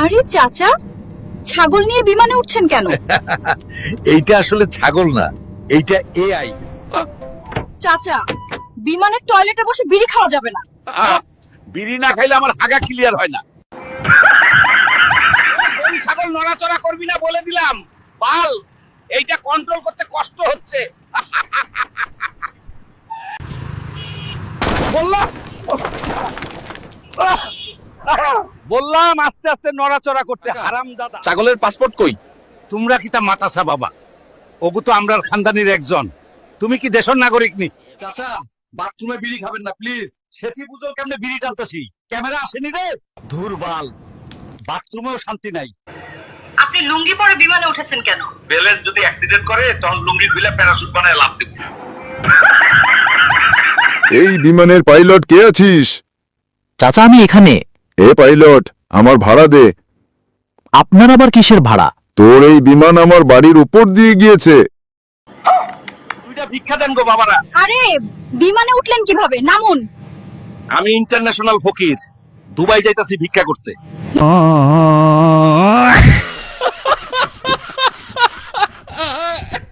আরে চাচা, ছাগল নিয়ে বিমানে উঠছেন কেন? এইটা আসলে ছাগল না, এইটা এআই। চাচা, বিমানের টয়লেটে বসে বিড়ি খাওয়া যাবে না। বিড়ি না খাইলে আমার হাগা ক্লিয়ার হয় না। কোন ছাগল নড়াচড়া করবি না বলে দিলাম। বাল, এইটা কন্ট্রোল করতে কষ্ট হচ্ছে। বললাম আস্তে আস্তে নড়াচড়া করতে, হারামজাদা। ছাগলের পাসপোর্ট কই? তোমরা কি তা মাতাসা বাবা? ওগু তো আমরার খানদানির একজন। তুমি কি দেশের নাগরিক নি? চাচা, বাথরুমে বিড়ি খাবেন না প্লিজ। সেটি বুঝো কেমনে বিড়ি টানতাছি। ক্যামেরা আসেনি রে। ধুরবাল, বাথরুমেও শান্তি নাই। আপনি লুঙ্গি পরে বিমানে উঠেছেন কেন? বেলের যদি অ্যাক্সিডেন্ট করে তখন লুঙ্গি খুলে প্যারাশুট বানায় লাফ দিব। এই বিমানের পাইলট কে আছিস? চাচা, আমি এখানে। এ পাইলট, আমার ভাড়া দে। আপনার আবার কিসের ভাড়া? তোর এই বিমান আমার বাড়ির উপর দিয়ে গিয়েছে। দুইটা ভিক্ষা দেন গো বাবারা। আরে বিমানে উঠলেন কিভাবে? নামুন। আমি ইন্টারন্যাশনাল ফকির, দুবাই যাইতাছি ভিক্ষা করতে।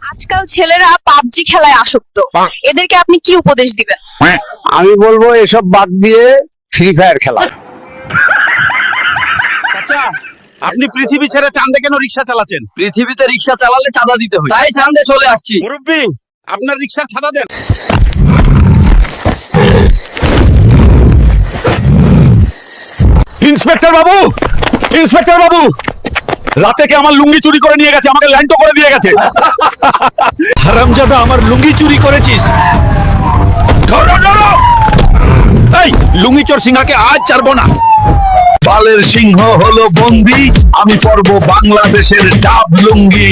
আজকাল ছেলেরা পাবজি খেলায় আসক্ত, এদেরকে আপনি কি উপদেশ দিবেন? আমি বলবো এসব বাদ দিয়ে ফ্রি ফায়ার খেলা। আচ্ছা, আপনি পৃথিবী ছেড়ে চাঁদে কেন রিক্সা চালাচ্ছেন? পৃথিবীতে রিক্সা চালালে চাঁদা দিতে হয়, তাই চাঁদে চলে আসছি। মুরব্বি, আপনার রিক্সার ছাড়া দেন। ইন্সপেক্টর বাবু, ইন্সপেক্টর বাবু, রাতে কে আমার লুঙ্গি চুরি করে নিয়ে গেছে, আমাকে ল্যান্ড করে দিয়ে গেছে। হারামজাদা, আমার লুঙ্গি চুরি করেছিস। ধরো ধরো। এই লুঙ্গি চোর সিংহাকে আজ ছাড়বো না। বালের সিংহ হলো বন্দি, আমি পরব বাংলাদেশের ডাব লুঙ্গি।